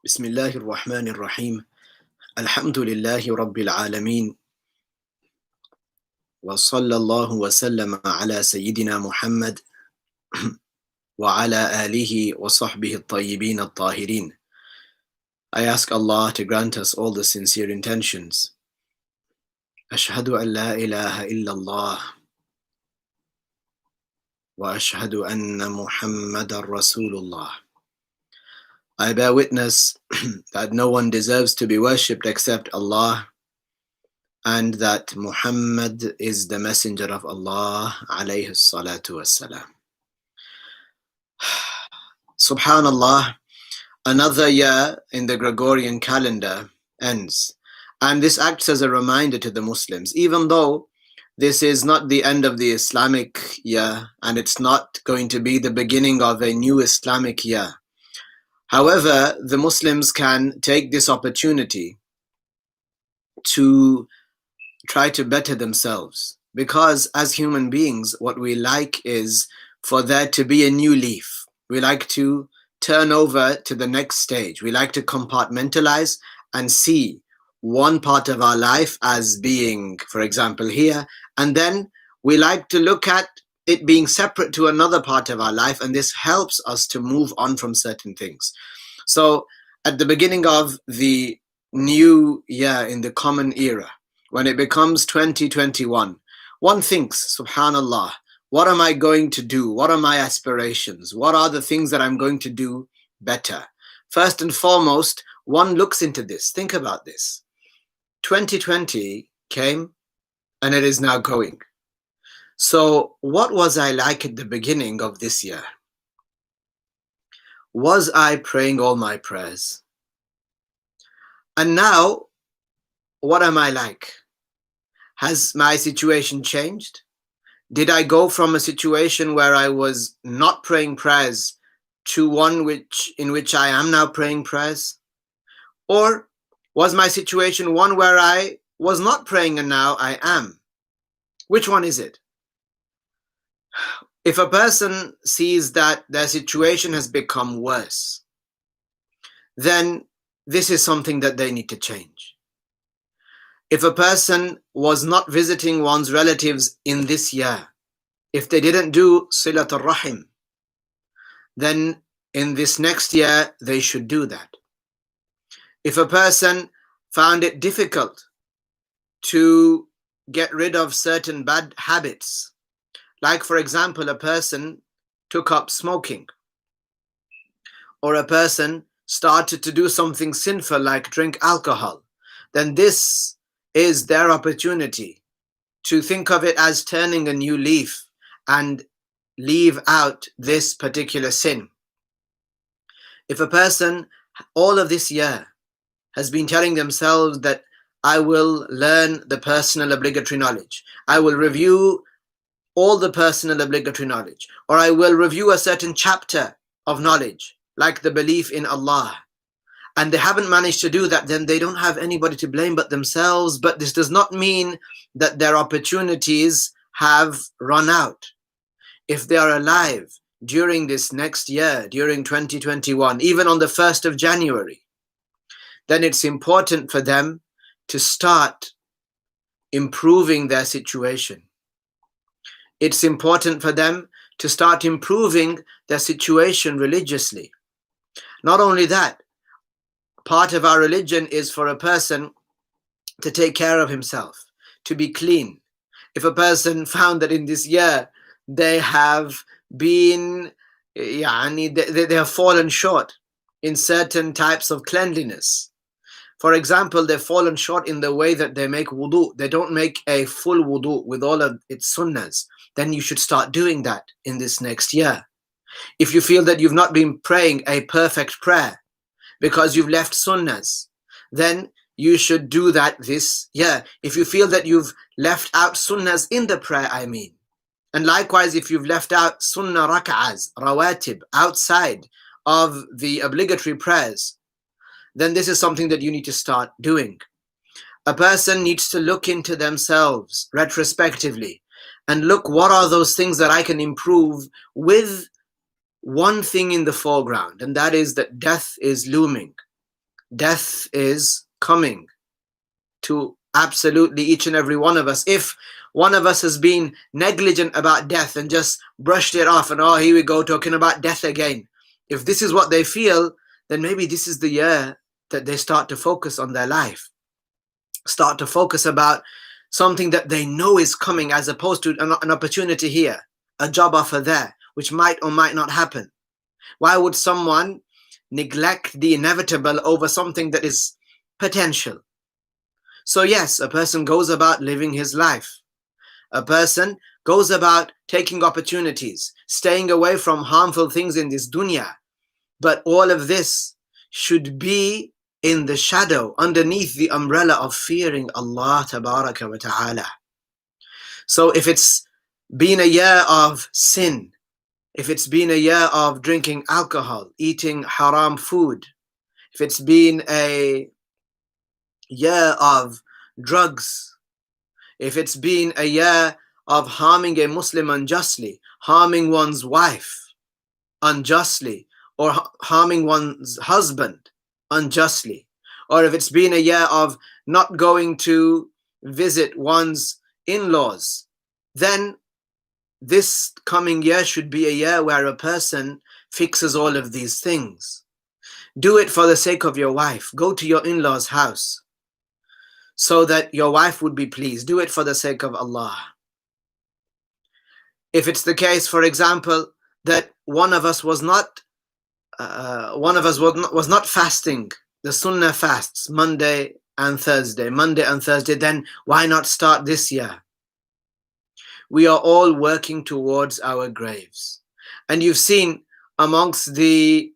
Bismillahir Rahmanir Rahim. Alhamdulillahi Rabbil Alameen. Wa sallallahu wa sallama ala Sayyidina Muhammad wa ala alihi wa sahbihi at-tayyibin at-tahirin. I ask Allah to grant us all the sincere intentions. Ashhadu an la ilaha illallah wa ashhadu anna Muhammadar Rasulullah. I bear witness that no one deserves to be worshipped except Allah, and that Muhammad is the messenger of Allah, alayhi salatu wassalam. Subhanallah, another year in the Gregorian calendar ends, and this acts as a reminder to the Muslims, even though this is not the end of the Islamic year, and it's not going to be the beginning of a new Islamic year. However, the Muslims can take this opportunity to try to better themselves, because as human beings, what we like is for there to be a new leaf. We like to turn over to the next stage. We like to compartmentalize and see one part of our life as being, for example, here, and then we like to look at it being separate to another part of our life, and this helps us to move on from certain things. So at the beginning of the new year in the common era, when it becomes 2021, one thinks, subhanallah, what am I going to do? What are my aspirations? What are the things that I'm going to do better? First and foremost, one looks into this. Think about this. 2020 came and it is now going. So what was I like at the beginning of this year? Was I praying all my prayers? And now, what am I like? Has my situation changed? Did I go from a situation where I was not praying prayers to one in which I am now praying prayers? Or was my situation one where I was not praying and now I am? Which one is it? If a person sees that their situation has become worse, then this is something that they need to change. If a person was not visiting one's relatives in this year, if they didn't do silatul rahim, then in this next year they should do that. If a person found it difficult to get rid of certain bad habits, like for example, a person took up smoking, or a person started to do something sinful like drink alcohol, then this is their opportunity to think of it as turning a new leaf and leave out this particular sin. If a person all of this year has been telling themselves that I will learn the personal obligatory knowledge, I will review all the personal obligatory knowledge, or I will review a certain chapter of knowledge, like the belief in Allah, and they haven't managed to do that, then they don't have anybody to blame but themselves. But this does not mean that their opportunities have run out. If they are alive during this next year, during 2021, even on the 1st of January, then it's important for them to start improving their situation. It's important for them to start improving their situation religiously. Not only that, part of our religion is for a person to take care of himself, to be clean. If a person found that in this year they have been, they have fallen short in certain types of cleanliness. For example, they've fallen short in the way that they make wudu. They don't make a full wudu with all of its sunnahs. Then you should start doing that in this next year. If you feel that you've not been praying a perfect prayer because you've left sunnahs, then you should do that this year. If you feel that you've left out sunnahs in the prayer, and likewise if you've left out sunnah rak'ahs, rawatib, outside of the obligatory prayers, then this is something that you need to start doing. A person needs to look into themselves retrospectively and look, what are those things that I can improve, with one thing in the foreground, and that is that death is looming. Death is coming to absolutely each and every one of us. If one of us has been negligent about death and just brushed it off and, oh, here we go talking about death again. If this is what they feel, then maybe this is the year that they start to focus on their life, start to focus about something that they know is coming, as opposed to an opportunity here, a job offer there, which might or might not happen. Why would someone neglect the inevitable over something that is potential? So yes, a person goes about living his life. A person goes about taking opportunities, staying away from harmful things in this dunya. But all of this should be in the shadow, underneath the umbrella of fearing Allah Tabaraka wa Ta'ala. So if it's been a year of sin, if it's been a year of drinking alcohol, eating haram food, if it's been a year of drugs, if it's been a year of harming a Muslim unjustly, harming one's wife unjustly, or harming one's husband unjustly, or if it's been a year of not going to visit one's in-laws, then this coming year should be a year where a person fixes all of these things. Do it for the sake of your wife. Go to your in-laws' house so that your wife would be pleased. Do it for the sake of Allah. If it's the case, for example, that one of us was not fasting the Sunnah fasts Monday and Thursday, then why not start this year? We are all working towards our graves. And you've seen amongst the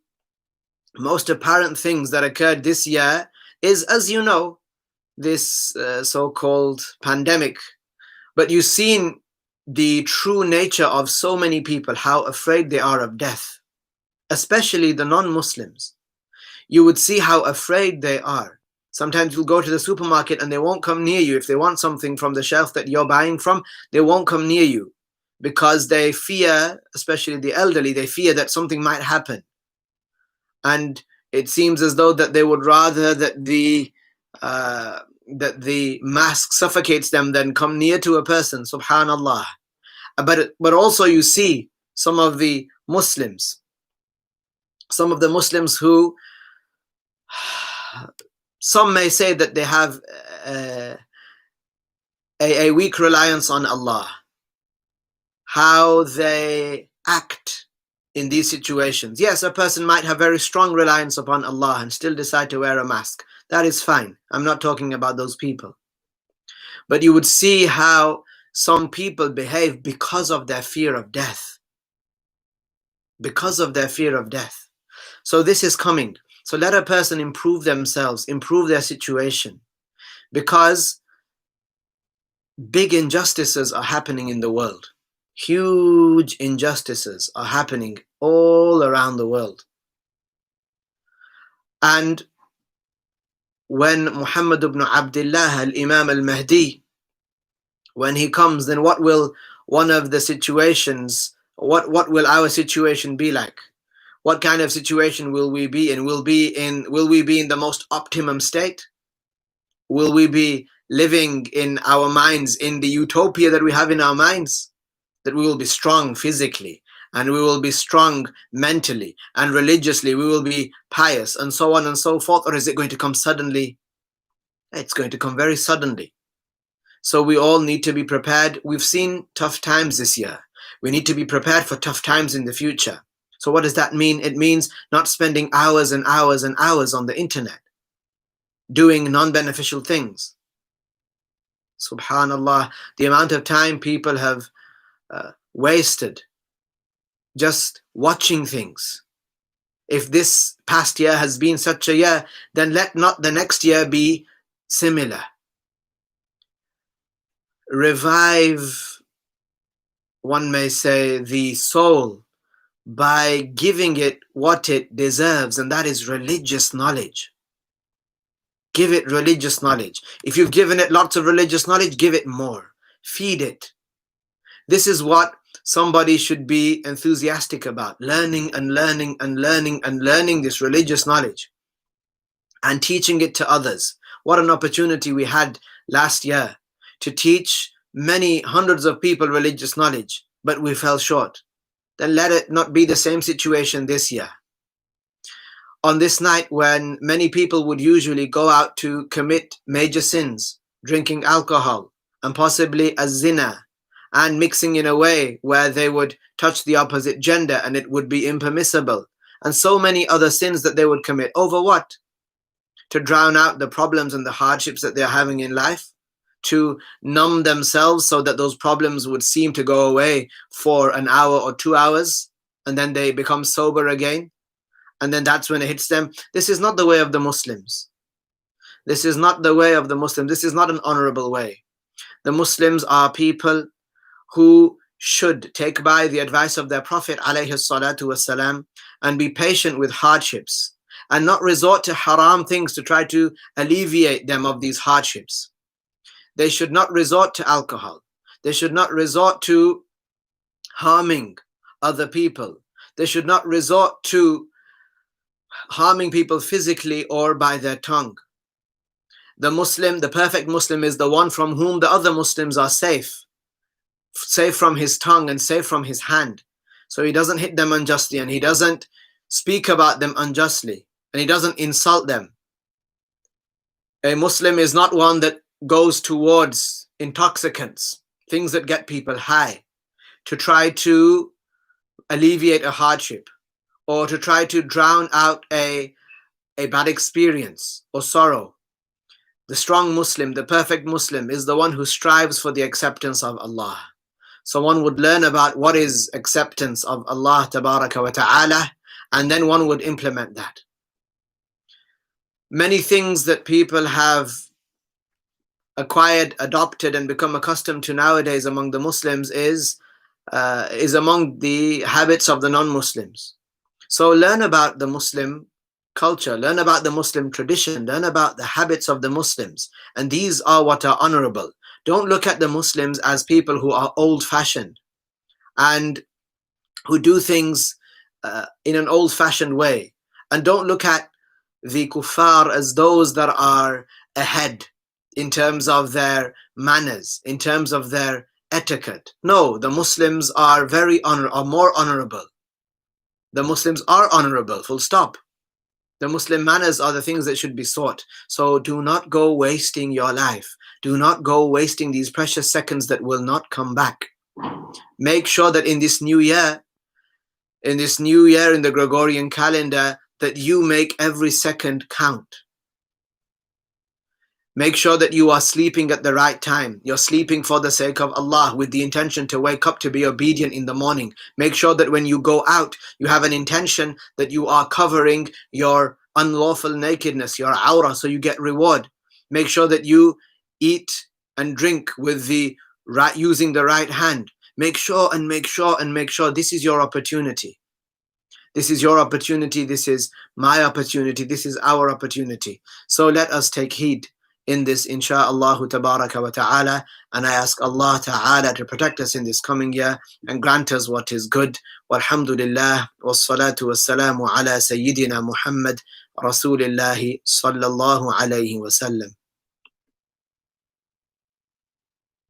most apparent things that occurred this year is, as you know, this so-called pandemic. But you've seen the true nature of so many people, how afraid they are of death, especially the non-Muslims. You would see how afraid they are. Sometimes you'll go to the supermarket and they won't come near you. If they want something from the shelf that you're buying from, they won't come near you because they fear, especially the elderly, they fear that something might happen. And it seems as though that they would rather that the mask suffocates them than come near to a person, subhanallah. But also you see some of the Muslims who, some may say that they have a weak reliance on Allah, how they act in these situations. Yes, a person might have very strong reliance upon Allah and still decide to wear a mask. That is fine. I'm not talking about those people. But you would see how some people behave because of their fear of death. Because of their fear of death. So this is coming. So let a person improve themselves, improve their situation. Because big injustices are happening in the world. Huge injustices are happening all around the world. And when Muhammad ibn Abdullah al-Imam al-Mahdi, when he comes, then what will one of the situations, what will our situation be like? What kind of situation will we be in? Will we be in the most optimum state? Will we be living in our minds in the utopia that we have in our minds? That we will be strong physically, and we will be strong mentally and religiously, we will be pious and so on and so forth? Or is it going to come suddenly? It's going to come very suddenly. So we all need to be prepared. We've seen tough times this year. We need to be prepared for tough times in the future. So what does that mean? It means not spending hours and hours and hours on the internet, doing non-beneficial things. Subhanallah, the amount of time people have wasted just watching things. If this past year has been such a year, then let not the next year be similar. Revive, one may say, the soul by giving it what it deserves, and that is religious knowledge. Give it religious knowledge. If you've given it lots of religious knowledge, give it more. Feed it. This is what somebody should be enthusiastic about, learning and learning and learning and learning this religious knowledge. and teaching it to others. What an opportunity we had last year to teach many hundreds of people religious knowledge, but we fell short. Then let it not be the same situation this year. On this night, when many people would usually go out to commit major sins, drinking alcohol, and possibly a zina, and mixing in a way where they would touch the opposite gender and it would be impermissible, and so many other sins that they would commit. Over what? To drown out the problems and the hardships that they're having in life? To numb themselves so that those problems would seem to go away for an hour or 2 hours, and then they become sober again? And then that's when it hits them. This is not the way of the Muslims. This is not the way of the Muslims. This is not an honorable way. The Muslims are people who should take by the advice of their Prophet ﷺ and be patient with hardships and not resort to haram things to try to alleviate them of these hardships. They should not resort to alcohol. They should not resort to harming other people. They should not resort to harming people physically or by their tongue. The Muslim, the perfect Muslim, is the one from whom the other Muslims are safe from his tongue and safe from his hand. So he doesn't hit them unjustly, and he doesn't speak about them unjustly, and he doesn't insult them. A Muslim is not one that goes towards intoxicants, things that get people high, to try to alleviate a hardship or to try to drown out a bad experience or sorrow. The strong Muslim, the perfect Muslim, is the one who strives for the acceptance of Allah. So one would learn about what is acceptance of Allah Tabaraka wa Ta'ala, and then one would implement that. Many things that people have acquired, adopted, and become accustomed to nowadays among the Muslims is among the habits of the non-Muslims. So learn about the Muslim culture, learn about the Muslim tradition, learn about the habits of the Muslims, and these are what are honorable. Don't look at the Muslims as people who are old-fashioned and who do things in an old-fashioned way, and don't look at the kuffar as those that are ahead in terms of their manners, in terms of their etiquette. No, the Muslims are more honorable. The Muslims are honorable, full stop. The Muslim manners are the things that should be sought. So do not go wasting your life. Do not go wasting these precious seconds that will not come back. Make sure that in this new year, in the Gregorian calendar, that you make every second count. Make sure that you are sleeping at the right time. You're sleeping for the sake of Allah with the intention to wake up to be obedient in the morning. Make sure that when you go out, you have an intention that you are covering your unlawful nakedness, your awrah, so you get reward. Make sure that you eat and drink with using the right hand. Make sure. This is your opportunity. This is your opportunity. This is my opportunity. This is our opportunity. So let us take heed in this, insha'Allah tabaraka wa ta'ala, and I ask Allah ta'ala to protect us in this coming year and grant us what is good. Walhamdulillah, wassalatu wassalamu ala Sayyidina Muhammad, Rasulillahi sallallahu alayhi wa sallam.